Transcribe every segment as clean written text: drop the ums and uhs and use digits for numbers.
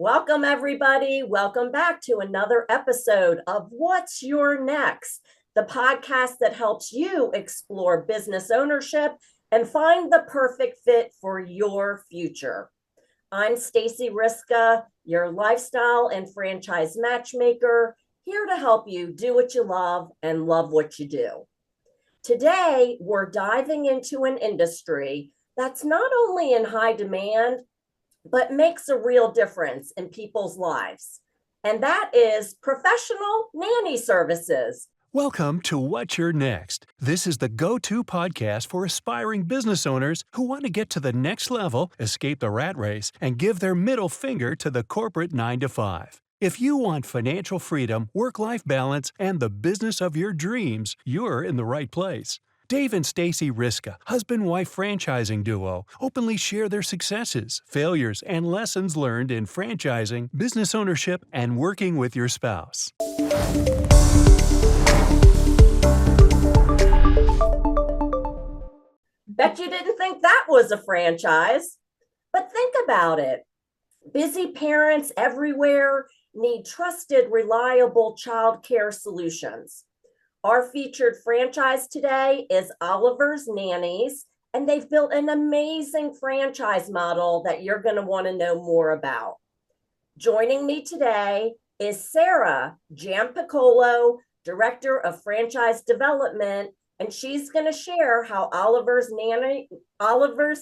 Welcome, everybody. Welcome back to another episode of What's Your Next, the podcast that helps you explore business ownership and find the perfect fit for your future. I'm Stacy Riska, your lifestyle and franchise matchmaker, here to help you do what you love and love what you do. Today, we're diving into an industry that's not only in high demand, but makes a real difference in people's lives. And that is professional nanny services. Welcome to What's Your Next. This is the go-to podcast for aspiring business owners who want to get to the next level, escape the rat race, and give their middle finger to the corporate 9-to-5. If you want financial freedom, work-life balance, and the business of your dreams, you're in the right place. Dave and Stacy Riska, husband-wife franchising duo, openly share their successes, failures, and lessons learned in franchising, business ownership, and working with your spouse. Bet you didn't think that was a franchise, but think about it. Busy parents everywhere need trusted, reliable childcare solutions. Our featured franchise today is Oliver's Nannies, and they've built an amazing franchise model that you're going to want to know more about. Joining me today is Sarah Giampicolo, Director of Franchise Development, and she's going to share how Oliver's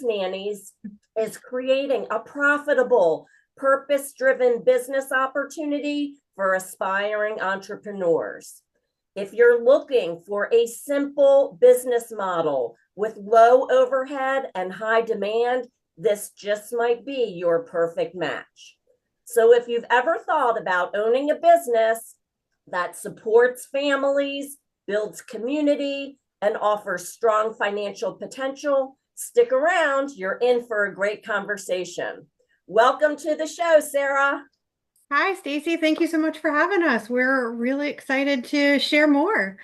Nannies is creating a profitable, purpose-driven business opportunity for aspiring entrepreneurs. If you're looking for a simple business model with low overhead and high demand, this just might be your perfect match. So if you've ever thought about owning a business that supports families, builds community, and offers strong financial potential, stick around. You're in for a great conversation. Welcome to the show, Sarah. Hi, Stacy. Thank you so much for having us. We're really excited to share more.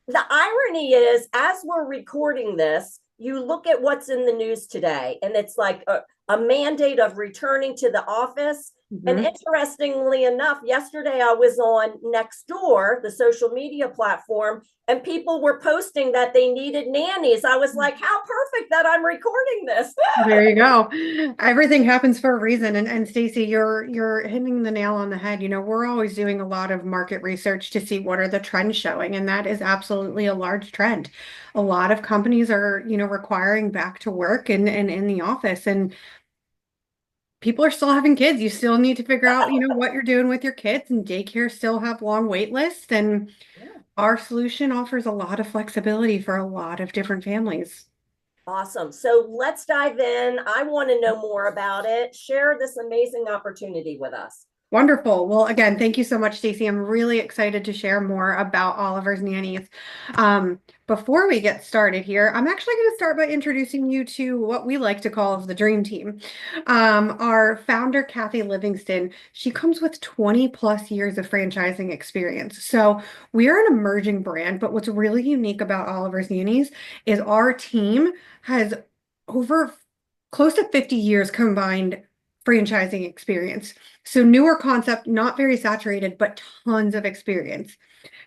The irony is, as we're recording this, you look at what's in the news today, and it's like a mandate of returning to the office. And interestingly enough, yesterday I was on Nextdoor, the social media platform, and people were posting that they needed nannies. I was like, how perfect that I'm recording this. There you go. Everything happens for a reason. And Stacy, you're hitting the nail on the head. You know, we're always doing a lot of market research to see what are the trends showing, and that is absolutely a large trend. A lot of companies are, requiring back to work and in the office, and people are still having kids. You still need to figure out, what you're doing with your kids, and daycare still have long wait lists. And our solution offers a lot of flexibility for a lot of different families. Awesome. So let's dive in. I want to know more about it. Share this amazing opportunity with us. Wonderful. Well, again, thank you so much, Stacy. I'm really excited to share more about Oliver's Nannies. Before we get started here, I'm actually going to start by introducing you to what we like to call the dream team. Our founder, Kathy Livingston, she comes with 20 plus years of franchising experience. So we are an emerging brand, but what's really unique about Oliver's Nannies is our team has over close to 50 years combined franchising experience. So newer concept, not very saturated, but tons of experience.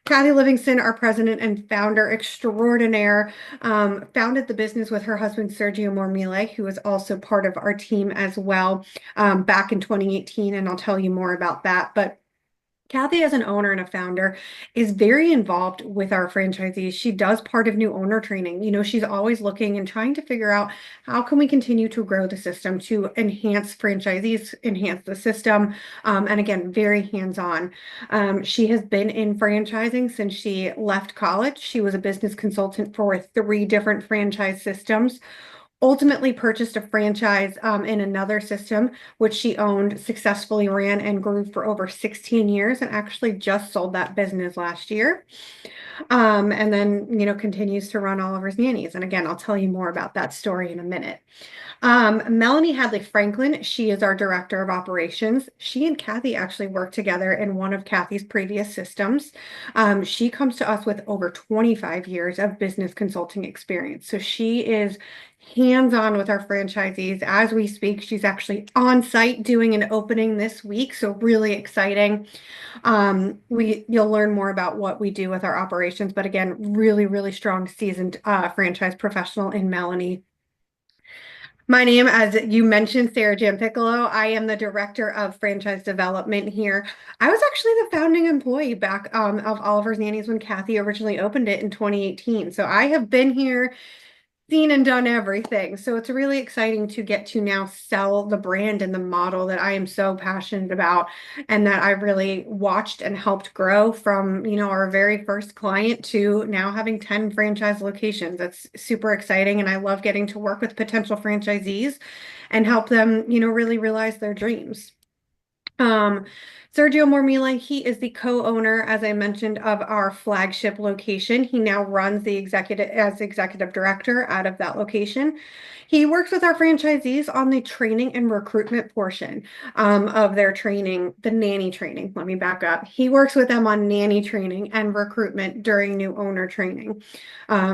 Kathy Livingston, our president and founder extraordinaire, founded the business with her husband, Sergio Mormile, who is also part of our team as well, back in 2018, and I'll tell you more about that. But Kathy, as an owner and a founder, is very involved with our franchisees. She does part of new owner training. She's always looking and trying to figure out how can we continue to grow the system to enhance franchisees, enhance the system, and again, very hands-on. She has been in franchising since she left college. She was a business consultant for 3 different franchise systems. Ultimately purchased a franchise in another system, which she owned, successfully ran and grew for over 16 years, and actually just sold that business last year. And then, continues to run Oliver's Nannies. And again, I'll tell you more about that story in a minute. Melanie Hadley Franklin, she is our director of operations. She and Kathy actually worked together in one of Kathy's previous systems. She comes to us with over 25 years of business consulting experience. So she is hands-on with our franchisees as we speak. She's actually on site doing an opening this week, so really exciting. You'll learn more about what we do with our operations, but again, really, really strong seasoned franchise professional in Melanie. My name, as you mentioned, Sarah Giampiccolo. I am the director of franchise development here. I was actually the founding employee back of Oliver's Nannies when Kathy originally opened it in 2018. So I have been here, seen and done everything. So it's really exciting to get to now sell the brand and the model that I am so passionate about and that I really watched and helped grow from, our very first client to now having 10 franchise locations. That's super exciting. And I love getting to work with potential franchisees and help them, really realize their dreams. Sergio Mormila, he is the co-owner, as I mentioned, of our flagship location. He now runs as executive director out of that location. He works with our franchisees on the training and recruitment portion of their training, the nanny training. Let me back up. He works with them on nanny training and recruitment during new owner training.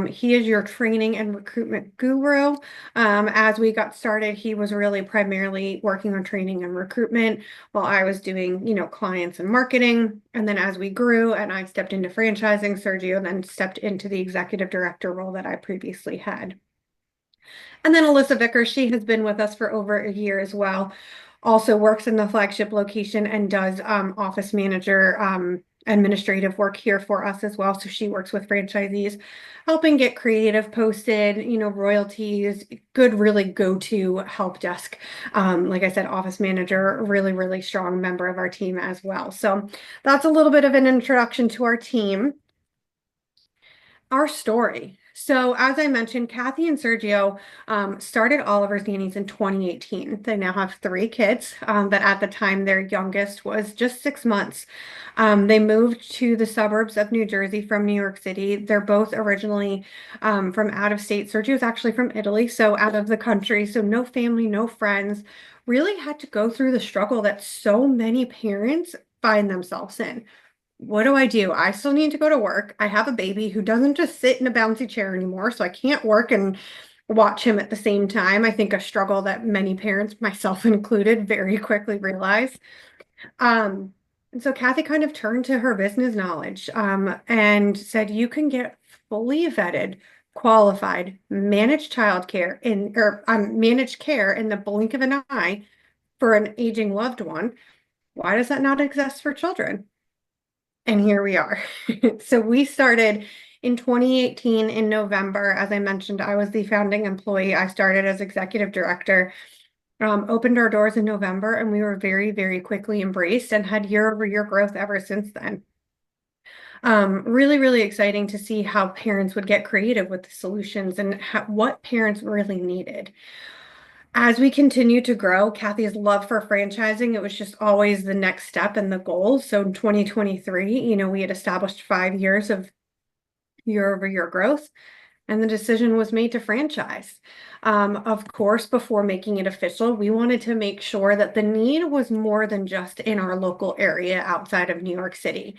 He is your training and recruitment guru. As we got started, he was really primarily working on training and recruitment while I was doing, clients and marketing. And then as we grew and I stepped into franchising, Sergio then stepped into the executive director role that I previously had. And then Alyssa Vickers, she has been with us for over a year as well. Also works in the flagship location and does office manager administrative work here for us as well. So she works with franchisees, helping get creative posted, royalties, good, really go-to help desk. Like I said, office manager, really, really strong member of our team as well. So that's a little bit of an introduction to our team. Our story. So as I mentioned, Kathy and Sergio started Oliver's Nannies in 2018. They now have 3 kids, but at the time their youngest was just 6 months. They moved to the suburbs of New Jersey from New York City. They're both originally from out of state. Sergio's actually from Italy, so out of the country. So no family, no friends. Really had to go through the struggle that so many parents find themselves in. What do? I still need to go to work. I have a baby who doesn't just sit in a bouncy chair anymore, so I can't work and watch him at the same time. I think a struggle that many parents, myself included, very quickly realize. And so Kathy kind of turned to her business knowledge and said, you can get fully vetted, qualified, managed childcare managed care in the blink of an eye for an aging loved one. Why does that not exist for children? And here we are. So we started in 2018 in November. As I mentioned, I was the founding employee. I started as executive director, opened our doors in November, and we were very, very quickly embraced and had year-over-year growth ever since then. Really, really exciting to see how parents would get creative with the solutions and what parents really needed. As we continue to grow, Kathy's love for franchising, it was just always the next step and the goal. So in 2023, we had established 5 years of year-over-year growth, and the decision was made to franchise. Of course, before making it official, we wanted to make sure that the need was more than just in our local area outside of New York City.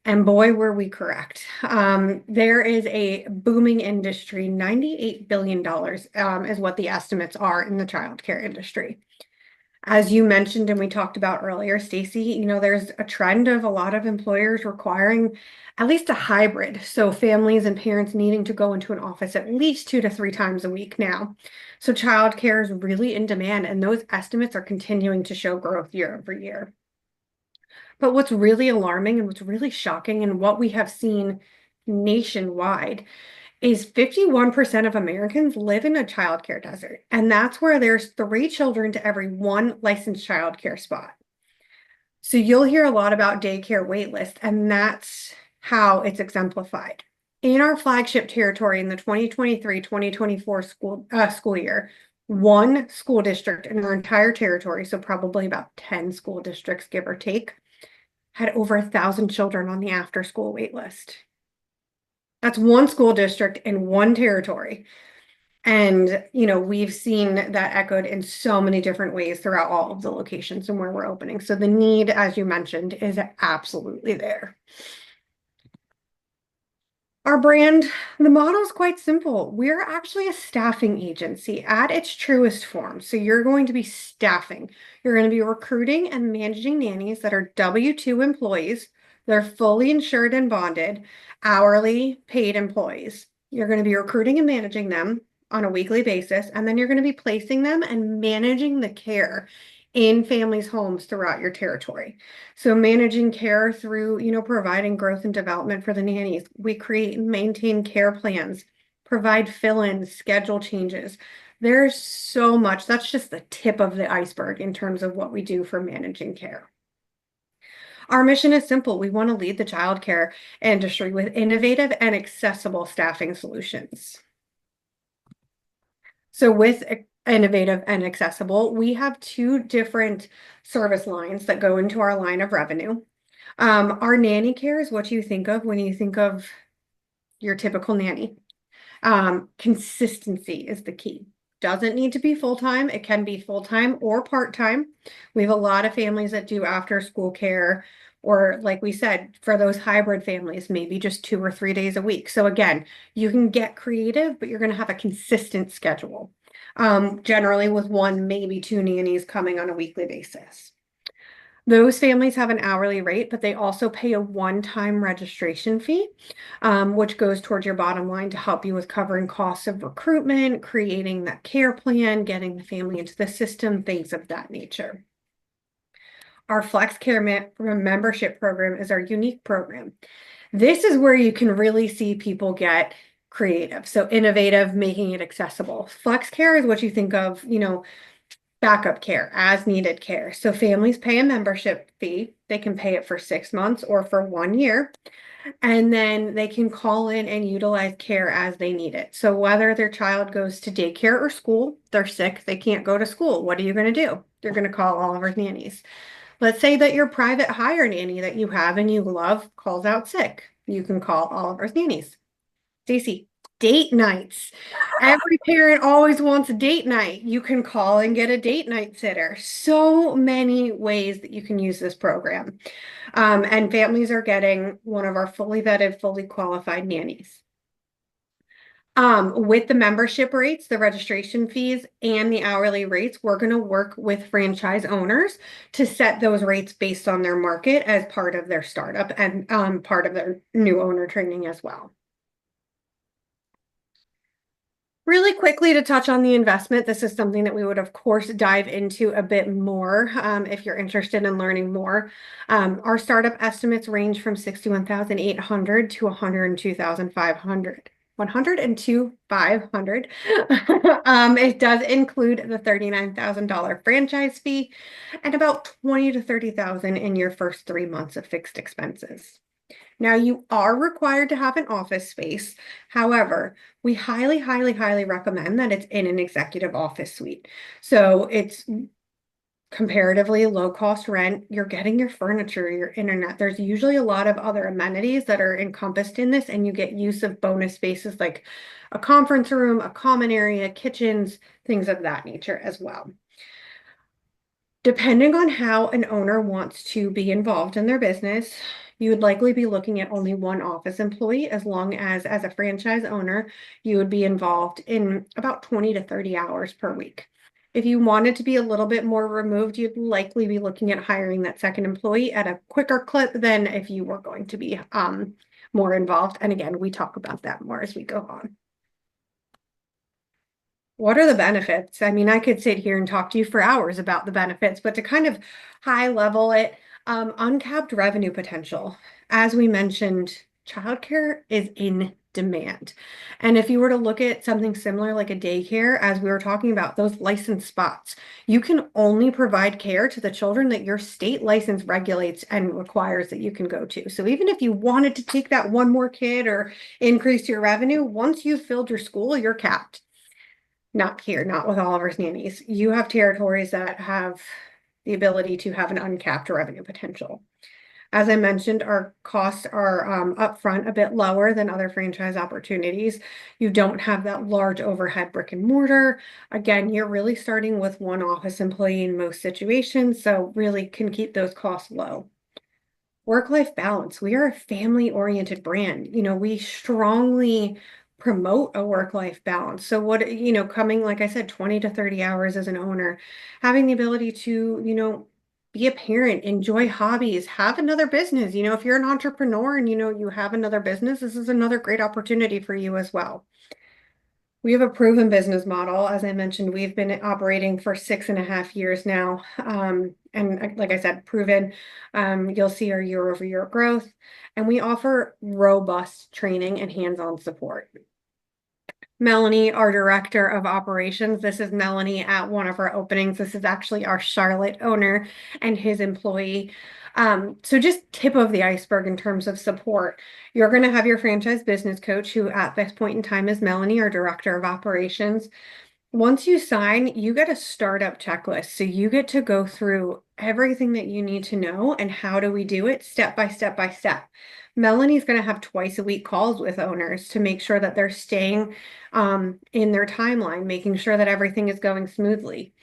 And boy, were we correct. There is a booming industry, $98 billion is what the estimates are in the childcare industry. As you mentioned and we talked about earlier, Stacy, there's a trend of a lot of employers requiring at least a hybrid. So families and parents needing to go into an office at least 2 to 3 times a week now. So childcare is really in demand, and those estimates are continuing to show growth year over year. But what's really alarming and what's really shocking and what we have seen nationwide is 51% of Americans live in a childcare desert. And that's where there's 3 children to every 1 licensed childcare spot. So you'll hear a lot about daycare waitlist, and that's how it's exemplified. In our flagship territory in the 2023-2024 school year, 1 school district in our entire territory, so probably about 10 school districts, give or take, had over 1,000 children on the after-school wait list. That's 1 school district in 1 territory. And, we've seen that echoed in so many different ways throughout all of the locations and where we're opening. So the need, as you mentioned, is absolutely there. Our brand, the model is quite simple. We're actually a staffing agency at its truest form. So you're going to be staffing. You're going to be recruiting and managing nannies that are W-2 employees. They're fully insured and bonded, hourly paid employees. You're going to be recruiting and managing them on a weekly basis, and then you're going to be placing them and managing the care in families' homes throughout your territory. So managing care through, providing growth and development for the nannies. We create and maintain care plans, provide fill-ins, schedule changes. There's so much. That's just the tip of the iceberg in terms of what we do for managing care. Our mission is simple. We want to lead the childcare industry with innovative and accessible staffing solutions. So with innovative and accessible, we have two different service lines that go into our line of revenue. Our nanny care is what you think of when you think of your typical nanny. Consistency is the key. Doesn't need to be full-time. It can be full-time or part-time. We have a lot of families that do after-school care, or like we said, for those hybrid families, maybe just 2 or 3 days a week. So again, you can get creative, but you're going to have a consistent schedule. Generally with 1, maybe 2 nannies coming on a weekly basis. Those families have an hourly rate, but they also pay a one-time registration fee, which goes towards your bottom line to help you with covering costs of recruitment, creating that care plan, getting the family into the system, things of that nature. Our Flex Care membership program is our unique program. This is where you can really see people get creative. So innovative, making it accessible. Flex Care is what you think of, backup care, as needed care. So families pay a membership fee. They can pay it for 6 months or for 1 year. And then they can call in and utilize care as they need it. So whether their child goes to daycare or school, they're sick, they can't go to school. What are you going to do? You're going to call Oliver's Nannies. Let's say that your private hire nanny that you have and you love calls out sick. You can call Oliver's Nannies. Stacy, date nights. Every parent always wants a date night. You can call and get a date night sitter. So many ways that you can use this program. And families are getting one of our fully vetted, fully qualified nannies. With the membership rates, the registration fees, and the hourly rates, we're going to work with franchise owners to set those rates based on their market as part of their startup and part of their new owner training as well. Really quickly to touch on the investment, this is something that we would, of course, dive into a bit more if you're interested in learning more. Our startup estimates range from $61,800 to $102,500. $102,500. It does include the $39,000 franchise fee and about $20,000 to $30,000 in your first 3 months of fixed expenses. Now, you are required to have an office space. However, we highly, highly, highly recommend that it's in an executive office suite. So it's comparatively low cost rent. You're getting your furniture, your internet. There's usually a lot of other amenities that are encompassed in this, and you get use of bonus spaces like a conference room, a common area, kitchens, things of that nature as well. Depending on how an owner wants to be involved in their business, you would likely be looking at only 1 office employee, as long as a franchise owner, you would be involved in about 20 to 30 hours per week. If you wanted to be a little bit more removed, you'd likely be looking at hiring that second employee at a quicker clip than if you were going to be more involved. And again, we talk about that more as we go on. What are the benefits? I mean, I could sit here and talk to you for hours about the benefits, but to kind of high level it, uncapped revenue potential. As we mentioned, childcare is in demand. And if you were to look at something similar like a daycare, as we were talking about, those licensed spots, you can only provide care to the children that your state license regulates and requires that you can go to. So even if you wanted to take that one more kid or increase your revenue, once you've filled your school, you're capped. Not here, not with Oliver's Nannies. You have territories that have the ability to have an uncapped revenue potential. As I mentioned, our costs are upfront a bit lower than other franchise opportunities. You don't have that large overhead brick and mortar. Again, you're really starting with 1 office employee in most situations, so really can keep those costs low. Work-life balance. We are a family-oriented brand. We strongly promote a work-life balance. So coming, like I said, 20 to 30 hours as an owner, having the ability to, be a parent, enjoy hobbies, have another business. If you're an entrepreneur and you have another business, this is another great opportunity for you as well. We have a proven business model. As I mentioned, we've been operating for 6.5 years now. And like I said, proven. You'll see our year-over-year growth. And we offer robust training and hands-on support. Melanie, our director of operations. This is Melanie at one of our openings. This is actually our Charlotte owner and his employee. So just tip of the iceberg in terms of support. You're going to have your franchise business coach, who at this point in time is Melanie, our director of operations. Once you sign, you get a startup checklist. So you get to go through everything that you need to know and how do we do it step by step by step. Melanie's going to have twice a week calls with owners to make sure that they're staying in their timeline, making sure that everything is going smoothly.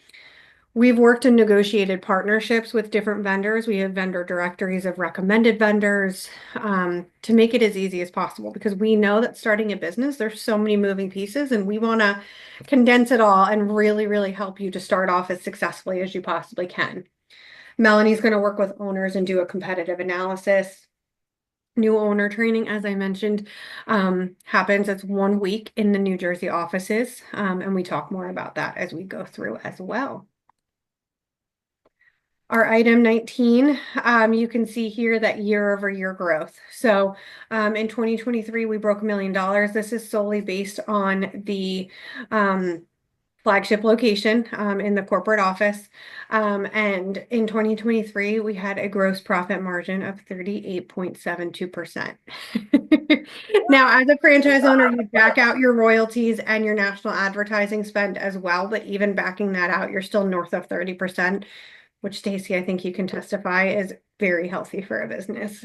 We've worked in negotiated partnerships with different vendors. We have vendor directories of recommended vendors to make it as easy as possible, because we know that starting a business, there's so many moving pieces, and we want to condense it all and really, really help you to start off as successfully as you possibly can. Melanie's going to work with owners and do a competitive analysis. New owner training, as I mentioned, happens. It's 1 week in the New Jersey offices, and we talk more about that as we go through as well. Our item 19, you can see here that year-over-year growth. So in 2023, we broke $1 million. This is solely based on the flagship location in the corporate office. And in 2023, we had a gross profit margin of 38.72%. Now, as a franchise owner, you back out your royalties and your national advertising spend as well, but even backing that out, you're still north of 30%, which, Stacy, I think you can testify is very healthy for a business.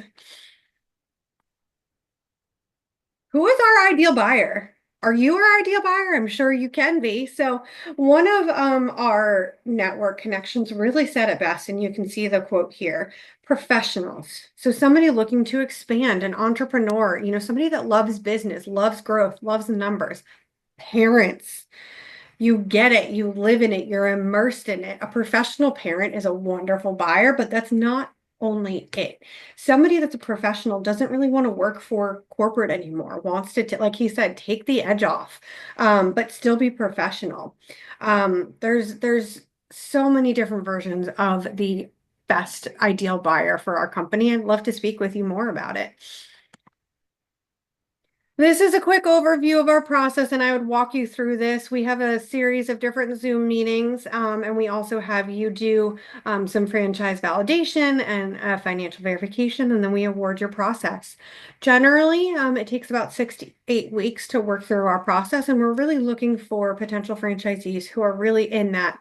Who is our ideal buyer? Are you our ideal buyer? I'm sure you can be. So one of our network connections really said it best, and you can see the quote here: professionals. So somebody looking to expand, an entrepreneur, somebody that loves business, loves growth, loves numbers. Parents. You get it, you live in it, you're immersed in it. A professional parent is a wonderful buyer, but that's not only it. Somebody that's a professional doesn't really want to work for corporate anymore, wants to, like he said, take the edge off, but still be professional. There's so many different versions of the best ideal buyer for our company. I'd love to speak with you more about it. This is a quick overview of our process, and I would walk you through this. We have a series of different Zoom meetings, and we also have you do some franchise validation and financial verification, and then we award your process. Generally, it takes about 6 to 8 weeks to work through our process, and we're really looking for potential franchisees who are really in that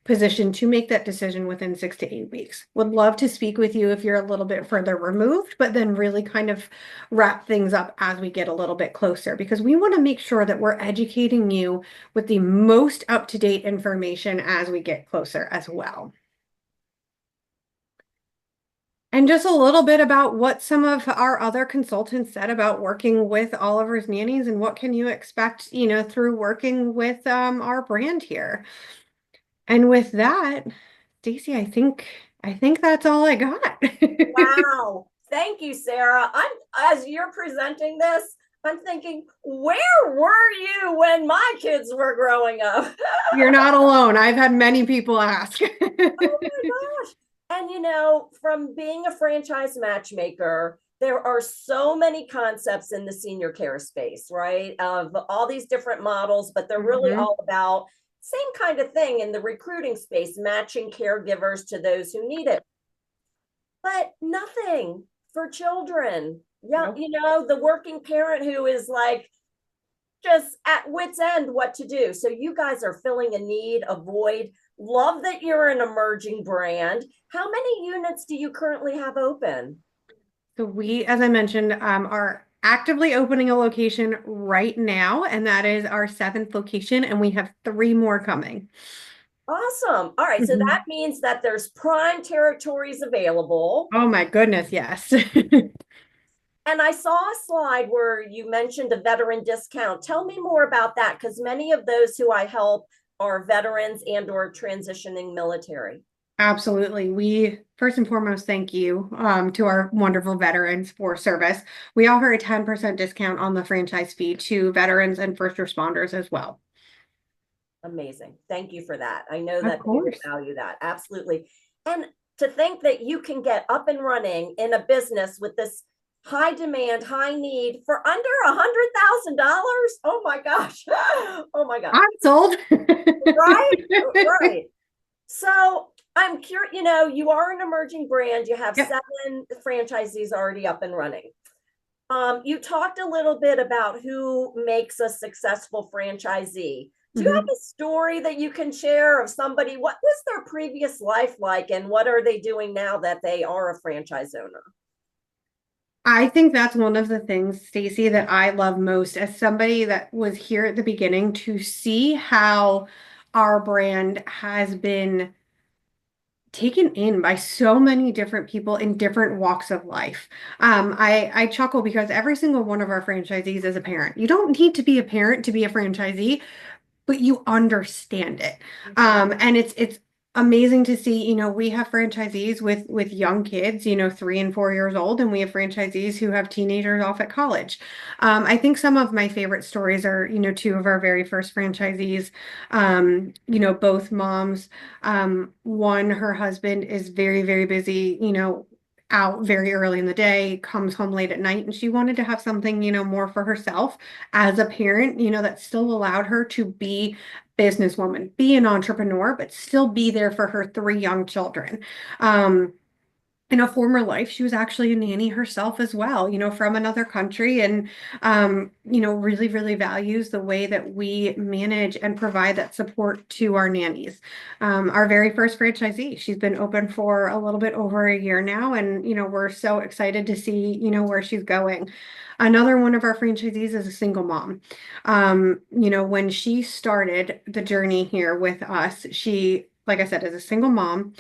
position to make that decision within 6 to 8 weeks. Would love to speak with you if you're a little bit further removed, but then really kind of wrap things up as we get a little bit closer, because we want to make sure that we're educating you with the most up-to-date information as we get closer as well. And just a little bit about what some of our other consultants said about working with Oliver's Nannies, and what can you expect, through working with our brand here. And with that, Stacy, I think that's all I got. Wow. Thank you, Sarah. As you're presenting this, I'm thinking, where were you when my kids were growing up? You're not alone. I've had many people ask. Oh my gosh. And from being a franchise matchmaker, there are so many concepts in the senior care space, right? Of all these different models, but they're really all about same kind of thing in the recruiting space, matching caregivers to those who need it. But nothing for children. Yeah, Nope. the working parent who is like just at wit's end what to do. So you guys are filling a need, a void. Love that you're an emerging brand. How many units do you currently have open? So we, as I mentioned, are actively opening a location right now, and that is our 7th location, and we have 3 more coming. Awesome. All right. So that means that there's prime territories available. Oh my goodness, yes. And I saw a slide where you mentioned a veteran discount. Tell me more about that, because many of those who I help are veterans and or transitioning military. Absolutely. We first and foremost thank you to our wonderful veterans for service. We offer a 10% discount on the franchise fee to veterans and first responders as well. Amazing. Thank you for that. I know Of that they will course. value that. Absolutely. And to think that you can get up and running in a business with this high demand, high need for under $100,000. Oh my gosh. Oh my gosh. I'm sold. Right? Right. So I'm curious, you are an emerging brand. You have Yep. 7 franchisees already up and running. You talked a little bit about who makes a successful franchisee. Do you Mhm. have a story that you can share of somebody? What was their previous life like, and what are they doing now that they are a franchise owner? I think that's one of the things, Stacey, that I love most as somebody that was here at the beginning to see how our brand has been taken in by so many different people in different walks of life. I chuckle because every single one of our franchisees is a parent. You don't need to be a parent to be a franchisee, but you understand it. Mhm. And it's amazing to see, we have franchisees with young kids, 3 and 4 years old, and we have franchisees who have teenagers off at college. I think some of my favorite stories are, two of our very first franchisees, both moms. One, her husband is very, very busy, out very early in the day, comes home late at night, and she wanted to have something, more for herself as a parent, that still allowed her to be businesswoman, be an entrepreneur, but still be there for her 3 young children. In a former life, she was actually a nanny herself as well, from another country, and really, really values the way that we manage and provide that support to our nannies. Our very first franchisee, she's been open for a little bit over a year now, and we're so excited to see where she's going. Another one of our franchisees is a single mom. When she started the journey here with us, she, like I said, is a single mom.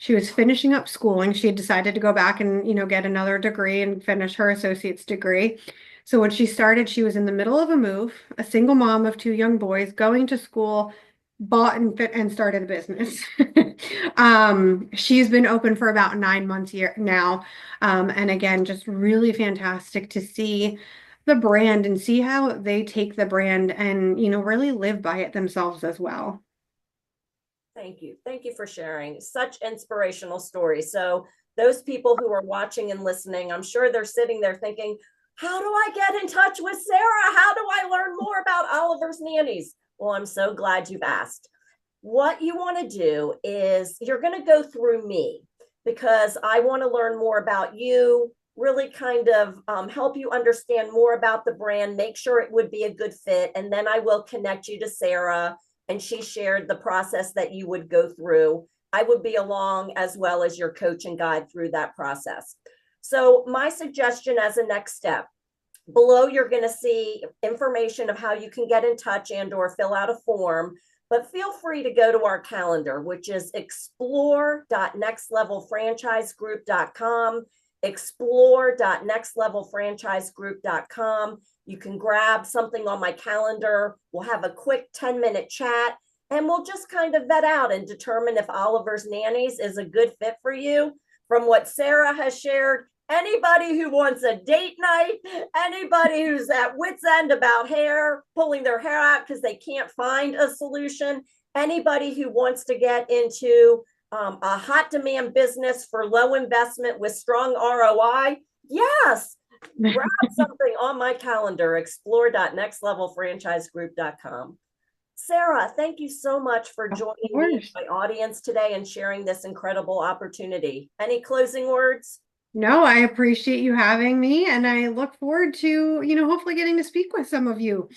She was finishing up schooling. She had decided to go back and, get another degree and finish her associate's degree. So when she started, she was in the middle of a move, a single mom of 2 young boys, going to school, bought and fit and started a business. She's been open for about 9 months here now. And again, just really fantastic to see the brand and see how they take the brand and, really live by it themselves as well. Thank you. Thank you for sharing such inspirational stories. So those people who are watching and listening, I'm sure they're sitting there thinking, how do I get in touch with Sarah? How do I learn more about Oliver's Nannies? Well, I'm so glad you've asked. What you want to do is you're going to go through me, because I want to learn more about you, really kind of help you understand more about the brand, make sure it would be a good fit. And then I will connect you to Sarah, and she shared the process that you would go through. I would be along as well as your coach and guide through that process. So my suggestion as a next step, below you're going to see information of how you can get in touch and or fill out a form, but feel free to go to our calendar, which is explore.nextlevelfranchisegroup.com, explore.nextlevelfranchisegroup.com. You can grab something on my calendar. We'll have a quick 10-minute chat, and we'll just kind of vet out and determine if Oliver's Nannies is a good fit for you. From what Sarah has shared, anybody who wants a date night, anybody who's at wit's end about hair, pulling their hair out because they can't find a solution, anybody who wants to get into a hot demand business for low investment with strong ROI, yes, grab something on my calendar, explore.nextlevelfranchisegroup.com. Sarah, thank you so much for Of joining me, course. my audience today, and sharing this incredible opportunity. Any closing words? No, I appreciate you having me, and I look forward to, hopefully getting to speak with some of you.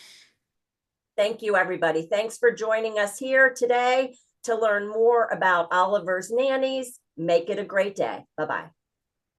Thank you, everybody. Thanks for joining us here today to learn more about Oliver's Nannies. Make it a great day. Bye-bye.